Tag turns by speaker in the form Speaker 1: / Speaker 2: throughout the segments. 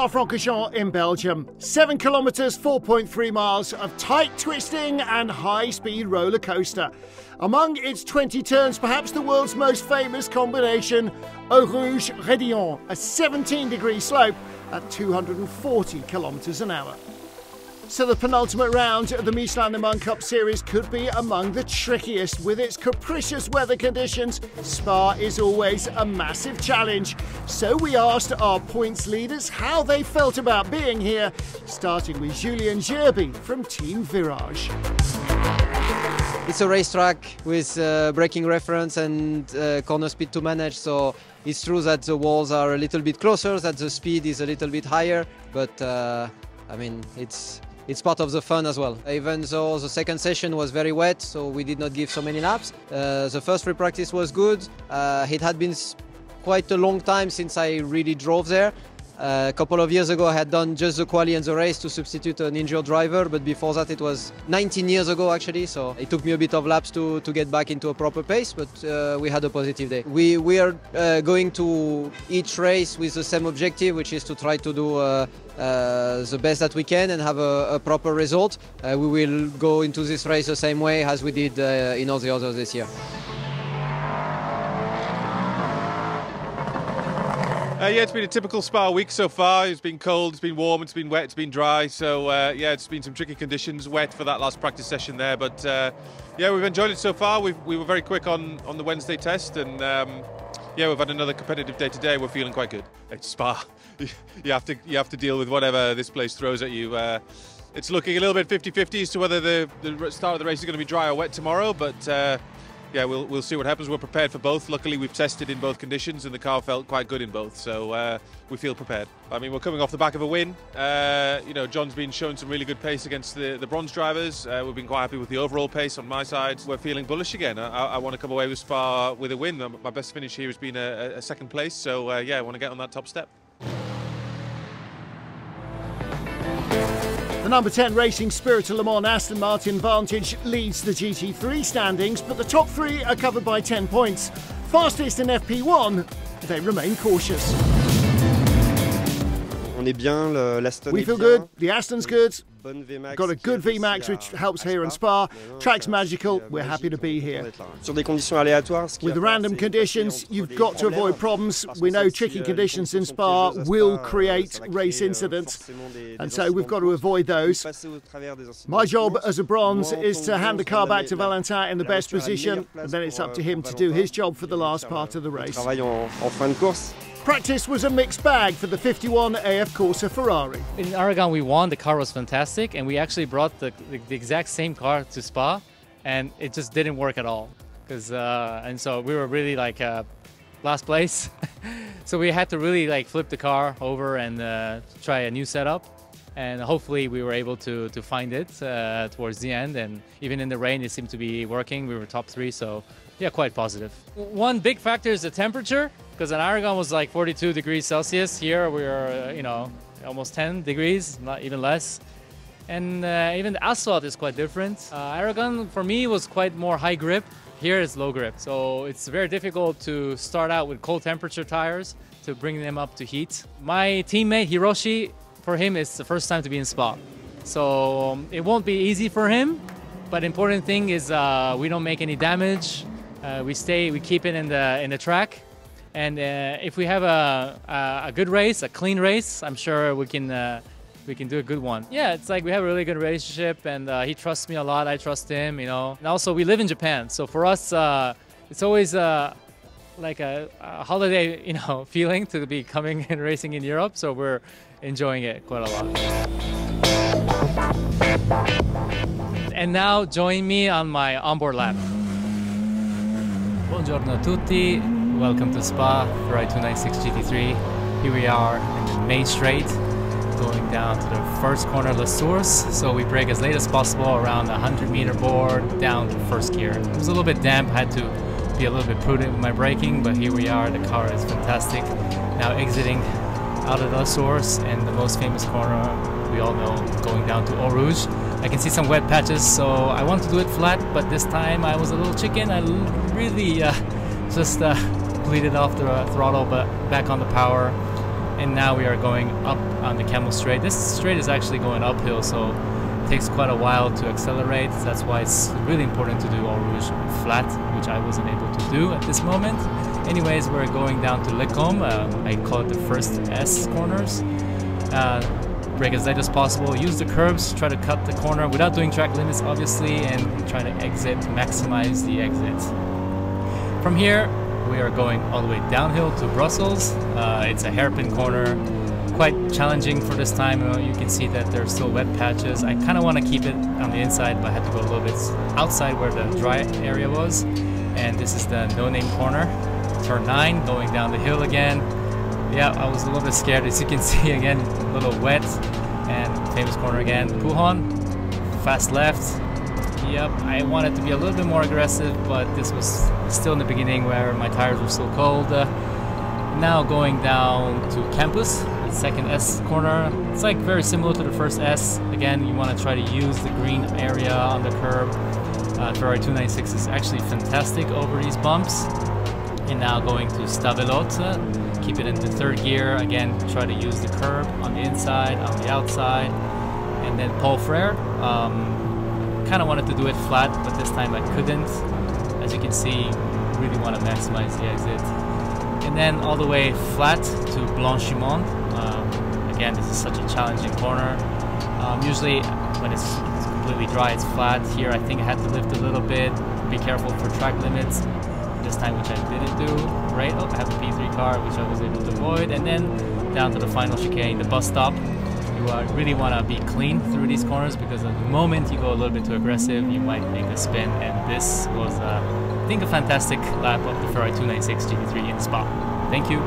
Speaker 1: Spa-Francorchamps in Belgium. 7 kilometres, 4.3 miles of tight twisting and high-speed roller coaster. Among its 20 turns, perhaps the world's most famous combination, Eau Rouge-Rédillon, a 17-degree slope at 240 kilometres an hour. So the penultimate round of the Michelin Le Mans Cup series could be among the trickiest. With its capricious weather conditions, Spa is always a massive challenge. So we asked our points leaders how they felt about being here, starting with Julien Gerby from Team Virage.
Speaker 2: It's a racetrack with braking reference and corner speed to manage, so it's true that the walls are a little bit closer, that the speed is a little bit higher, but I mean, it's part of the fun as well. Even though the second session was very wet, so we did not give so many laps. The first free practice was good. It had been quite a long time since I really drove there. A couple of years ago I had done just the quali and the race to substitute an injured driver, but before that it was 19 years ago actually, so it took me a bit of laps to get back into a proper pace, but we had a positive day. We are going to each race with the same objective, which is to try to do the best that we can and have a proper result. We will go into this race the same way as we did in all the others this year.
Speaker 3: Yeah, it's been a typical Spa week so far. It's been cold, it's been warm, it's been wet, it's been dry. So yeah, it's been some tricky conditions. Wet for that last practice session there, but yeah, we've enjoyed it so far. We were very quick on the Wednesday test, and yeah, we've had another competitive day today. We're feeling quite good. It's Spa. You have to deal with whatever this place throws at you. It's looking a little bit 50-50 as to whether the start of the race is going to be dry or wet tomorrow, but yeah, we'll see what happens. We're prepared for both. Luckily, we've tested in both conditions, and the car felt quite good in both, so we feel prepared. I mean, we're coming off the back of a win. You know, John's been showing some really good pace against the bronze drivers. We've been quite happy with the overall pace on my side. We're feeling bullish again. I want to come away with Spa with a win. My best finish here has been a second place, so yeah, I want to get on that top step.
Speaker 1: The number 10 Racing Spirit of Le Mans Aston Martin Vantage leads the GT3 standings, but the top three are covered by 10 points. Fastest in FP1, they remain cautious. We feel good, the Aston's good, got a good VMAX which helps here in Spa, track's magical, we're happy to be here. With the random conditions, you've got to avoid problems. We know tricky conditions in Spa will create race incidents, and so we've got to avoid those. My job as a bronze is to hand the car back to Valentin in the best position, and then it's up to him to do his job for the last part of the race. Practice was a mixed bag for the 51 AF Corsa Ferrari.
Speaker 4: In Aragon we won, the car was fantastic, and we actually brought the exact same car to Spa, and it just didn't work at all. And so we were really like last place. So we had to really like flip the car over and try a new setup. And hopefully we were able to find it towards the end, and even in the rain it seemed to be working. We were top three, so yeah, quite positive. One big factor is the temperature, because in Aragon was like 42 degrees Celsius. Here we are, you know, almost 10 degrees, not even less. And even the asphalt is quite different. Aragon for me was quite more high grip. Here it's low grip, so it's very difficult to start out with cold temperature tires to bring them up to heat. My teammate Hiroshi, for him it's the first time to be in Spa, so it won't be easy for him, but the important thing is we don't make any damage. We keep it in the track, and if we have a good race, a clean race, I'm sure we can do a good one. Yeah, it's like we have a really good relationship, and he trusts me a lot, I trust him, you know. And also we live in Japan, so for us it's always like a holiday, you know, feeling to be coming and racing in Europe, so we're enjoying it quite a lot. And now join me on my onboard lap. Buongiorno a tutti, welcome to Spa, Ferrari 296 GT3. Here we are in the main straight, going down to the first corner of the Source. So we brake as late as possible around the 100-meter board down to first gear. It was a little bit damp, I had to be a little bit prudent with my braking, but here we are, the car is fantastic. Now exiting out of the Source and the most famous corner we all know, going down to Eau Rouge. I can see some wet patches, so I want to do it flat, but this time I was a little chicken. I really just bleeded off the throttle, but back on the power. and now we are going up on the Camel Straight. This straight is actually going uphill, so it takes quite a while to accelerate. That's why it's really important to do Eau Rouge flat, which I wasn't able to do at this moment. Anyways, we're going down to Le Combe. I call it the first S corners. Brake as light as possible, use the curbs, try to cut the corner without doing track limits obviously, and try to exit, maximize the exit. From here we are going all the way downhill to Brussels. It's a hairpin corner, quite challenging for this time. You can see that there's still wet patches. I kind of want to keep it on the inside, but I had to go a little bit outside where the dry area was. And this is the no-name corner, turn 9, going down the hill again. Yeah, I was a little bit scared, as you can see again, a little wet. And famous corner again, Pujon, fast left. Yep, I wanted to be a little bit more aggressive, but this was still in the beginning where my tires were still cold. Now going down to Campus, the second S corner. It's like very similar to the first S. Again, you want to try to use the green area on the curb. Ferrari 296 is actually fantastic over these bumps. And now going to Stavelot, keep it in the third gear. Again, try to use the curb on the inside, on the outside. And then Paul Frere. Kind of wanted to do it flat, but this time I couldn't. As you can see, really want to maximize the exit. And then all the way flat to Blanchimont. Again, this is such a challenging corner. Usually when it's completely dry, it's flat. Here I think I had to lift a little bit. Be careful for track limits. This time, which I didn't do. Right, oh, I have a P3 car, which I was able to avoid. And then down to the final chicane, the bus stop. You really want to be clean through these corners, because at the moment you go a little bit too aggressive, you might make a spin. And this was, I think, a fantastic lap of the Ferrari 296 GT3 in Spa. Thank you.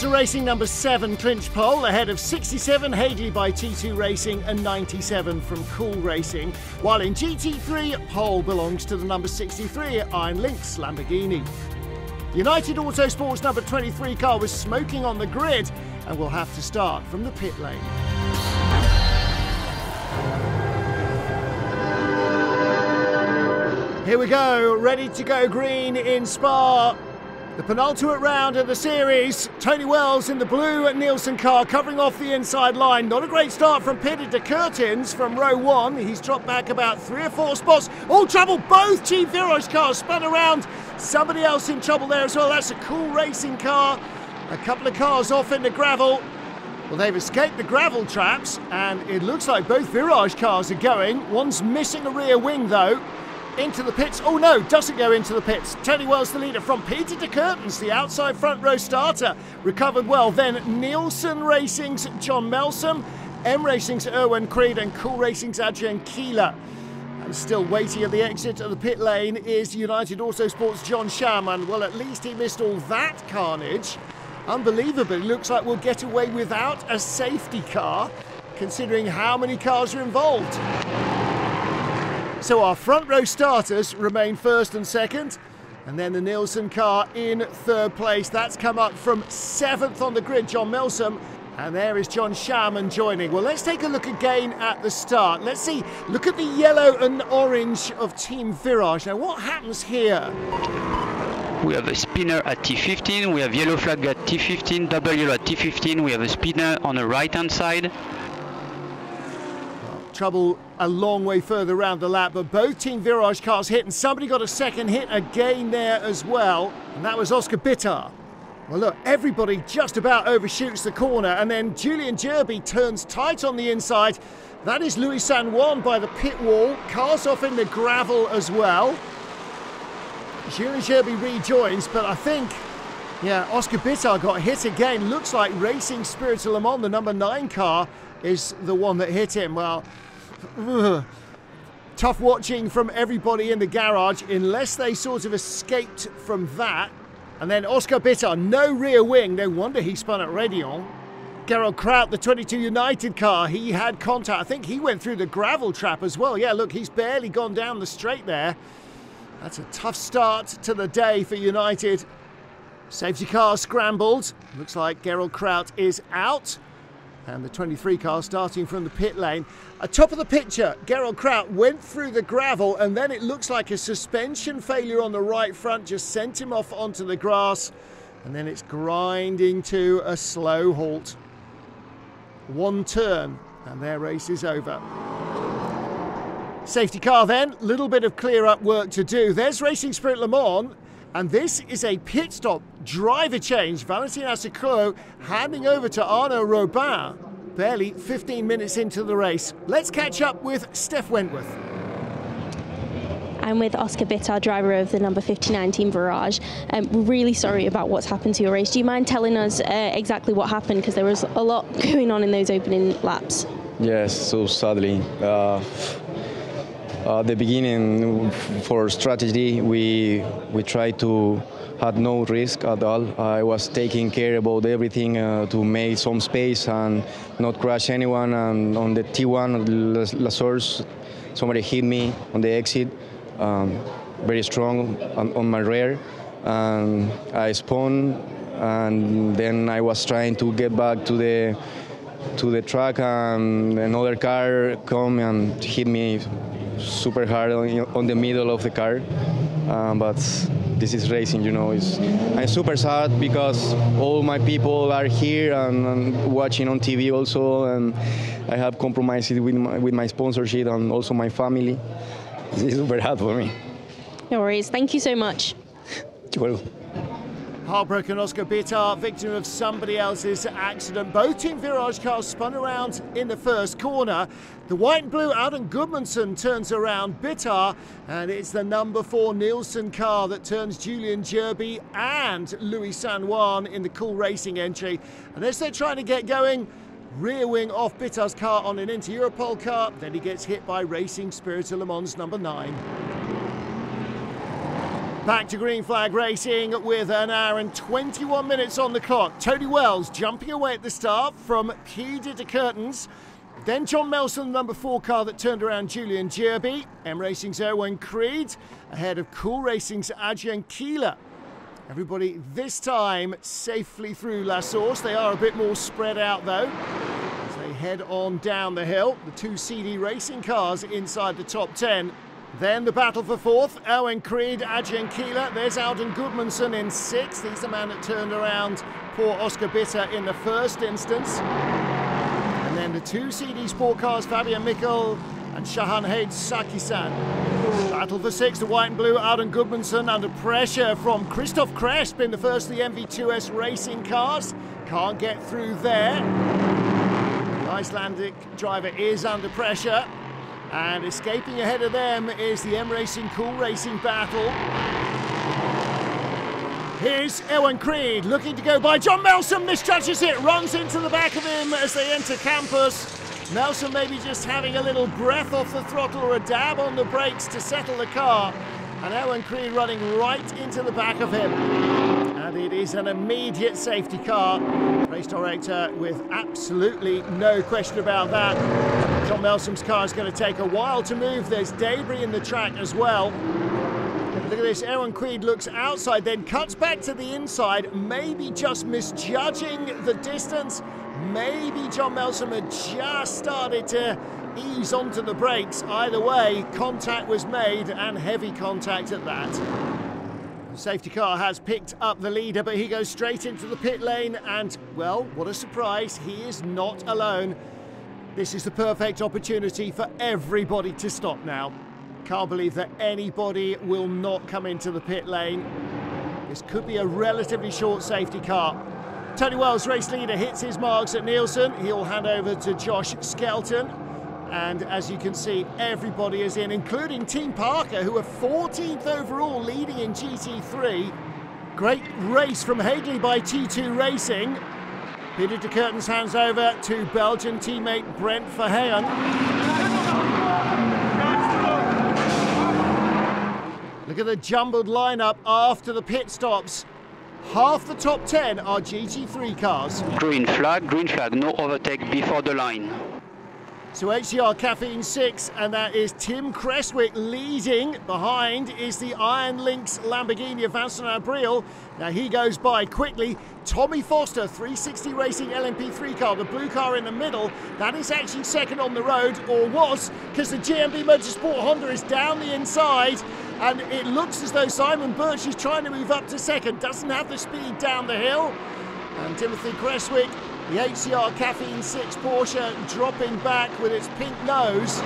Speaker 1: Racing number 7 clinched pole ahead of 67 Hagley by T2 Racing and 97 from Cool Racing, while in GT3 pole belongs to the number 63 Iron Lynx Lamborghini. United Autosports number 23 car was smoking on the grid and will have to start from the pit lane. Here we go, ready to go green in Spa. The penultimate round of the series. Tony Wells in the blue Nielsen car covering off the inside line. Not a great start from Peter de Curtins from row 1. He's dropped back about 3 or 4 spots. All trouble, both Team Virage cars spun around. Somebody else in trouble there as well. That's a Cool Racing car. A couple of cars off in the gravel. Well, they've escaped the gravel traps, and it looks like both Virage cars are going. One's missing a rear wing though. Into the pits. Oh no, doesn't go into the pits. Tony Wells the leader from Peter de Curtins, the outside front row starter. Recovered well. Then Nielsen Racing's John Melsom, M Racing's Erwin Creed, and Cool Racing's Adrian Keeler. And still waiting at the exit of the pit lane is United Autosports' John Sharman. Well, at least he missed all that carnage. Unbelievably, looks like we'll get away without a safety car, considering how many cars are involved. So our front row starters remain first and second, and then the Nielsen car in third place. That's come up from 7th on the grid, John Melsom, and there is John Sharman joining. Well, let's take a look again at the start. Let's see, look at the yellow and orange of Team Virage. Now, what happens here?
Speaker 5: We have a spinner at T15, we have yellow flag at T15, double yellow at T15, we have a spinner on the right-hand side.
Speaker 1: Trouble a long way further around the lap, but both Team Virage cars hit, and somebody got a second hit again there as well, and that was Oscar Bitter. Well, look, everybody just about overshoots the corner, and then Julian Jerby turns tight on the inside. That is Louis San Juan by the pit wall. Cars off in the gravel as well. Julian Jerby rejoins, but I think, yeah, Oscar Bitter got hit again. Looks like Racing Spirit Le Mans, the number 9 car, is the one that hit him. Well, tough watching from everybody in the garage, unless they sort of escaped from that. And then Oscar Bitter, no rear wing. No wonder he spun at Rédillon. Gerald Kraut, the 22 United car, he had contact. I think he went through the gravel trap as well. Yeah, look, he's barely gone down the straight there. That's a tough start to the day for United. Safety car scrambled. Looks like Gerald Kraut is out. And the 23 car starting from the pit lane. Atop of the picture, Gerald Kraut went through the gravel, and then it looks like a suspension failure on the right front just sent him off onto the grass. And then it's grinding to a slow halt. One turn and their race is over. Safety car then, little bit of clear up work to do. There's Racing Spirit Le Mans, and this is a pit stop driver change. Valentin Assicuro handing over to Arnaud Robin, barely 15 minutes into the race. Let's catch up with Steph Wentworth.
Speaker 6: I'm with Oscar Bitter, driver of the number 59 Team Virage. We're really sorry about what's happened to your race. Do you mind telling us exactly what happened? Because there was a lot going on in those opening laps.
Speaker 7: Yes, so sadly. At the beginning, for strategy, we tried to have no risk at all. I was taking care about everything to make some space and not crash anyone. And on the T1, La Source, somebody hit me on the exit, very strong on my rear. And I spun, and then I was trying to get back to the track, and another car come and hit me super hard on the middle of the car, but this is racing, you know. I'm super sad because all my people are here and watching on TV also, and I have compromised with my sponsorship and also my family. It's super hard for me.
Speaker 6: No worries. Thank you so much.
Speaker 7: You're welcome.
Speaker 1: Heartbroken Oscar Bitter, victim of somebody else's accident. Both Team Virage cars spun around in the first corner. The white and blue Auden Gudmundsson turns around Bitter, and it's the number 4 Nielsen car that turns Julian Jerby and Louis San Juan in the Cool Racing entry. And as they're trying to get going, rear wing off Bitter's car on an Inter-Europol car, then he gets hit by Racing Spirit Le Mans number 9. Back to green flag racing with an hour and 21 minutes on the clock. Tony Wells jumping away at the start from Quai de Curtains. Then John Melson, number 4 car that turned around Julian Jerby. M Racing's Erwin Creed ahead of Cool Racing's Adrian Keeler. Everybody this time safely through La Source. They are a bit more spread out though as they head on down the hill. The 2 CD Racing cars inside the top 10. Then the battle for 4th, Erwin Creed, Adrian Keeler. There's Auden Gudmundsson in 6th. He's the man that turned around poor Oscar Bitter in the first instance. And then the 2 CD Sport cars, Fabian Michel and Shahan Haid Sakisan. Battle for 6th, the white and blue Auden Gudmundsson under pressure from Christoph Cresp in the first of the MV2S Racing cars. Can't get through there. The Icelandic driver is under pressure. And escaping ahead of them is the M Racing Cool Racing battle. Here's Erwin Creed looking to go by John Melson, misjudges it, runs into the back of him as they enter campus. Melson maybe just having a little breath off the throttle or a dab on the brakes to settle the car. And Erwin Creed running right into the back of him. And it is an immediate safety car. Race director with absolutely no question about that. John Melson's car is going to take a while to move. There's debris in the track as well. Look at this, Erwin Creed looks outside, then cuts back to the inside, maybe just misjudging the distance. Maybe John Melson had just started to ease onto the brakes. Either way, contact was made, and heavy contact at that. The safety car has picked up the leader, but he goes straight into the pit lane, and, well, what a surprise, he is not alone. This is the perfect opportunity for everybody to stop now. Can't believe that anybody will not come into the pit lane. This could be a relatively short safety car. Tony Wells, race leader, hits his marks at Nielsen. He'll hand over to Josh Skelton. And as you can see, everybody is in, including Team Parker, who are 14th overall, leading in GT3. Great race from Hagley by T2 Racing. Peter de Curtains hands over to Belgian teammate Brent Verheyen. Look at the jumbled lineup after the pit stops. Half the top 10 are GT3 cars.
Speaker 5: Green flag, no overtake before the line.
Speaker 1: So HCR Caffeine 6, and that is Tim Creswick leading. Behind is the Iron Lynx Lamborghini of Vincent Abril. Now he goes by quickly. Tommy Foster, 360 Racing LMP3 car, the blue car in the middle. That is actually second on the road, or was, because the GMB Motorsport Honda is down the inside. And it looks as though Simon Birch is trying to move up to second. Doesn't have the speed down the hill. And Timothy Creswick, the HCR Caffeine 6 Porsche, dropping back with its pink nose.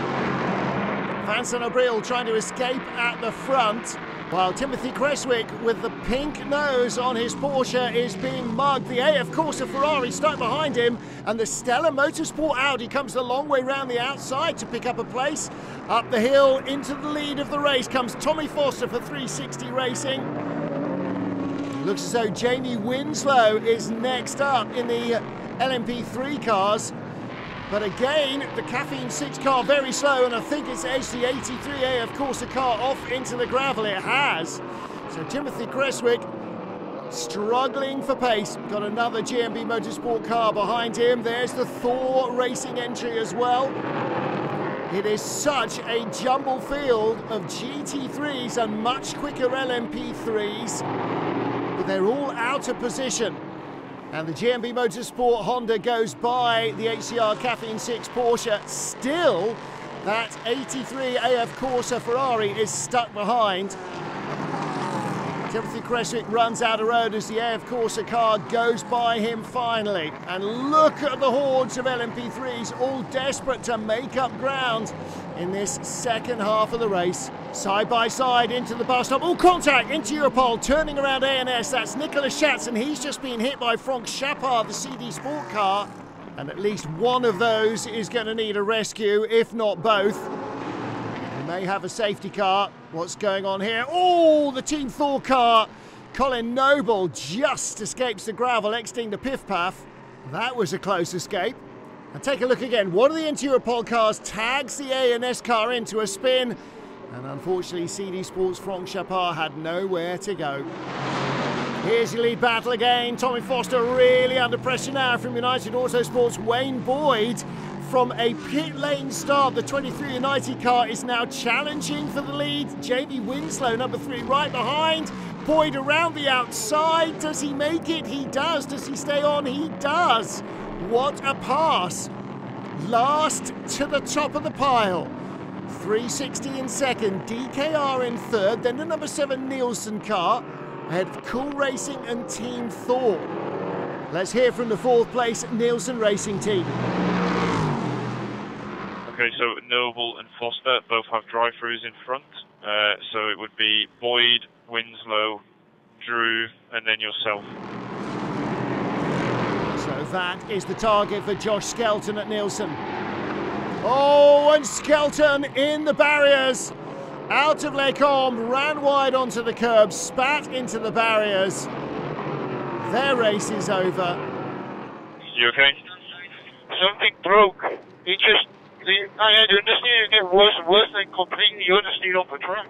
Speaker 1: Vincent Abril trying to escape at the front, while Timothy Creswick with the pink nose on his Porsche is being mugged. The AF Corsa Ferrari stuck behind him, and the Stella Motorsport Audi comes a long way round the outside to pick up a place. Up the hill into the lead of the race comes Tommy Foster for 360 Racing. Looks as though Jamie Winslow is next up in the LMP3 cars. But again, the Caffeine 6 car very slow, and I think it's edged the 83 AF Corsa car off into the gravel. It has. So Timothy Creswick struggling for pace. Got another GMB Motorsport car behind him. There's the Thor Racing entry as well. It is such a jumble field of GT3s and much quicker LMP3s, but they're all out of position. And the GMB Motorsport Honda goes by the HCR Caffeine 6 Porsche. Still, that 83 AF Corsa Ferrari is stuck behind. Timothy Creswick runs out of road as the AF Corsa car goes by him finally. And look at the hordes of LMP3s, all desperate to make up ground in this second half of the race. Side by side into the bus stop. Oh, contact into Europol, turning around ANS. That's Nicholas Schatz, and he's just been hit by Franck Chapard, the CD Sport car. And at least one of those is going to need a rescue, if not both. We may have a safety car. What's going on here? Oh, the Team Thor car. Colin Noble just escapes the gravel, exiting the Piff Paff. That was a close escape. And take a look again. One of the Europol cars tags the ANS car into a spin. And unfortunately, CD Sports' Franck Chapard had nowhere to go. Here's your lead battle again. Tommy Foster really under pressure now from United Autosports' Wayne Boyd. From a pit lane start, the 23 United car is now challenging for the lead. Jamie Winslow, number 3, right behind. Boyd around the outside. Does he make it? He does. Does he stay on? He does. What a pass. Last to the top of the pile. 360 in second, DKR in third, then the number 7 Nielsen car, ahead of Cool Racing and Team Thor. Let's hear from the 4th place Nielsen Racing team.
Speaker 8: Okay, so Noble and Foster both have drive-throughs in front, so it would be Boyd, Winslow, Drew, and then yourself.
Speaker 1: So that is the target for Josh Skelton at Nielsen. Oh, and Skelton in the barriers. Out of Les Combes, ran wide onto the curb, spat into the barriers. Their race is over.
Speaker 8: You okay?
Speaker 9: Something broke. I had understeer, it get worse and worse, and completely understeered off the track.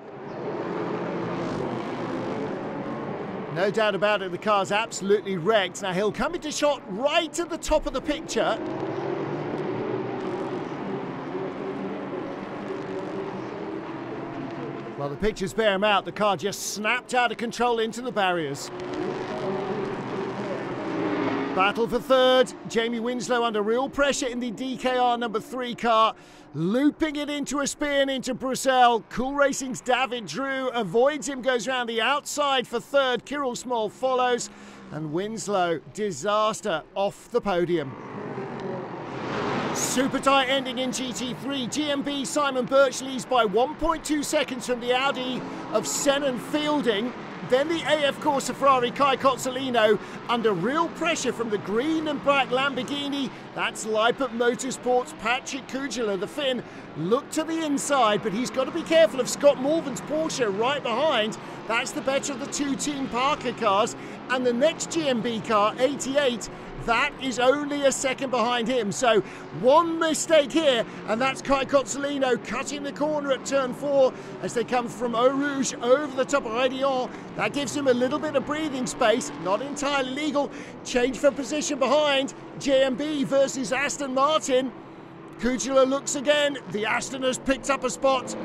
Speaker 1: No doubt about it, the car's absolutely wrecked. Now he'll come into shot right at the top of the picture. Well, the pictures bear him out. The car just snapped out of control into the barriers. Battle for third. Jamie Winslow under real pressure in the DKR number 3 car. Looping it into a spin into Bruxelles. Cool Racing's David Drew avoids him, goes around the outside for third. Kirill Small follows. And Winslow, disaster, off the podium. Super tight ending in GT3. GMB Simon Birch leads by 1.2 seconds from the Audi of Senan Fielding. Then the AF Corsa Ferrari Kai Cozzolino under real pressure from the green and black Lamborghini. That's Leipert Motorsports' Patrick Kujala, the Finn. Look to the inside, but he's got to be careful of Scott Morvan's Porsche right behind. That's the better of the 2 Team Parker cars. And the next GMB car, 88, that is only a second behind him. So one mistake here, and that's Kai Cozzolino cutting the corner at turn 4 as they come from Eau Rouge over the top of Rédillon. That gives him a little bit of breathing space, not entirely legal. Change for position behind, JMB versus Aston Martin. Kuchela looks again. The Aston has picked up a spot.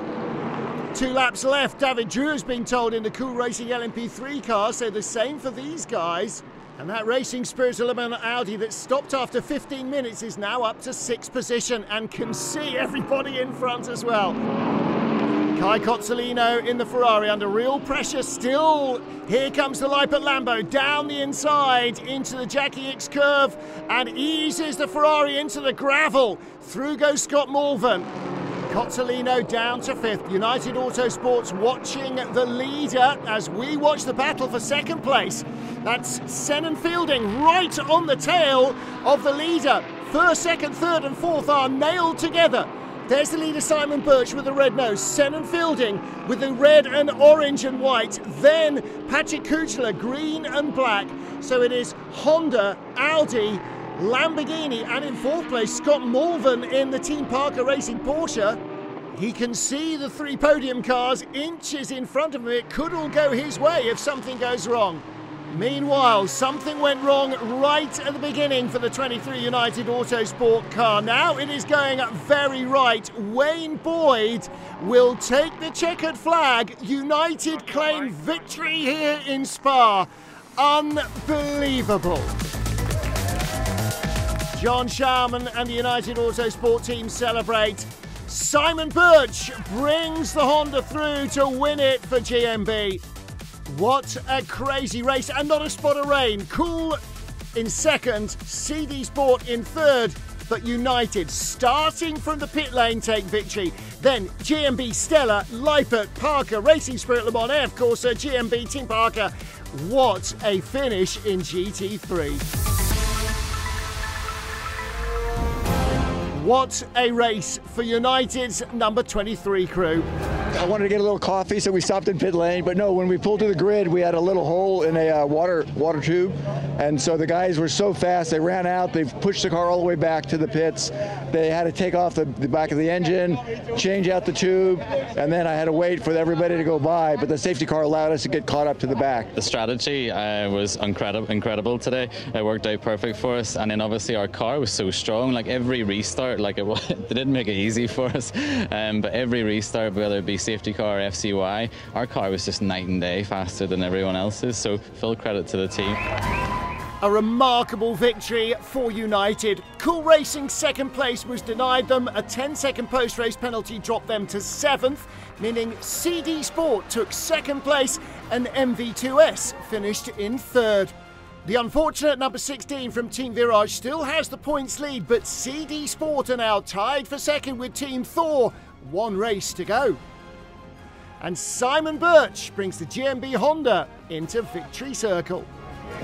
Speaker 1: 2 laps left. David Drew has been told in the Cool Racing LMP3 car, so the same for these guys. And that Racing Spirit Le Mans Audi that stopped after 15 minutes is now up to 6th position and can see everybody in front as well. Kai Cozzolino in the Ferrari under real pressure still. Here comes the Lippert Lambo down the inside into the Jackie X curve and eases the Ferrari into the gravel. Through goes Scott Malvern. Cozzolino down to 5th. United Autosports watching the leader as we watch the battle for 2nd place. That's Senan Fielding right on the tail of the leader. 1st, 2nd, 3rd and 4th are nailed together. There's the leader Simon Birch with the red nose, Senan Fielding with the red and orange and white, then Patrick Kuchela green and black. So it is Honda, Audi, Lamborghini, and in 4th place Scott Malvern in the Team Parker Racing Porsche. He can see the 3 podium cars inches in front of him. It could all go his way if something goes wrong. Meanwhile, something went wrong right at the beginning for the 23 United Autosport car. Now it is going very right. Wayne Boyd will take the checkered flag. United claim victory here in Spa. Unbelievable. John Sharman and the United Autosport team celebrate. Simon Birch brings the Honda through to win it for GMB. What a crazy race, and not a spot of rain. Cool in 2nd, CD Sport in 3rd, but United starting from the pit lane take victory. Then GMB, Stella, Lippert, Parker, Racing Spirit Le Mans, of course, GMB, Team Parker. What a finish in GT3. What a race for United's number 23 crew.
Speaker 10: I wanted to get a little coffee, so we stopped in pit lane. But no, when we pulled to the grid, we had a little hole in a water tube. And so the guys were so fast, they ran out. They pushed the car all the way back to the pits. They had to take off the back of the engine, change out the tube, and then I had to wait for everybody to go by. But the safety car allowed us to get caught up to the back.
Speaker 11: The strategy was incredible today. It worked out perfect for us. And then obviously our car was so strong. Like every restart, like they didn't make it easy for us. But every restart, whether it be safety car or FCY, our car was just night and day faster than everyone else's. So full credit to the team.
Speaker 1: A remarkable victory for United. Cool Racing 2nd place was denied them. A 10-second post-race penalty dropped them to 7th, meaning CD Sport took 2nd place and MV2S finished in 3rd. The unfortunate number 16 from Team Virage still has the points lead, but CD Sport are now tied for 2nd with Team Thor. 1 race to go. And Simon Birch brings the GMB Honda into victory circle.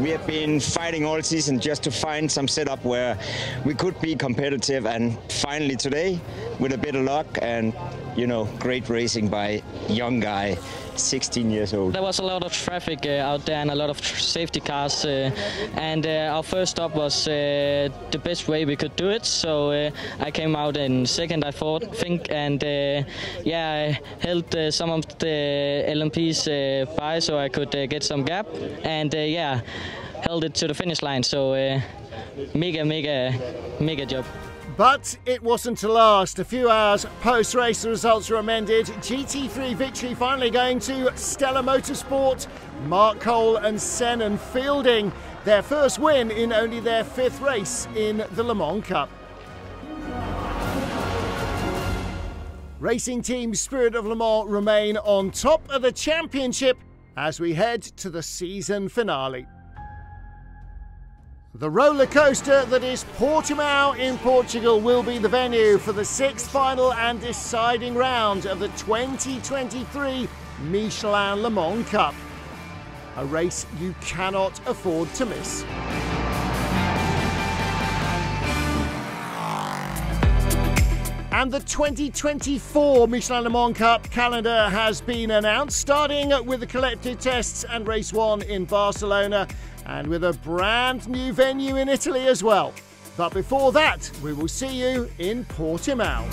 Speaker 12: We have been fighting all season just to find some setup where we could be competitive, and finally today, with a bit of luck and, you know, great racing by young guy, 16 years old.
Speaker 13: There was a lot of traffic out there and a lot of safety cars, and our first stop was the best way we could do it. So I came out in 2nd, I think, and yeah, I held some of the LMPs by so I could get some gap, and yeah, held it to the finish line. So mega job.
Speaker 1: But it wasn't to last. A few hours post-race, the results were amended. GT3 victory finally going to Stella Motorsport. Mark Cole and Senan Fielding, their first win in only their 5th race in the Le Mans Cup. Racing Team Spirit of Le Mans remain on top of the championship as we head to the season finale. The roller coaster that is Portimao in Portugal will be the venue for the 6th final and deciding round of the 2023 Michelin Le Mans Cup. A race you cannot afford to miss. And the 2024 Michelin Le Mans Cup calendar has been announced, starting with the collective tests and race 1 in Barcelona, and with a brand new venue in Italy as well. But before that, we will see you in Portimao.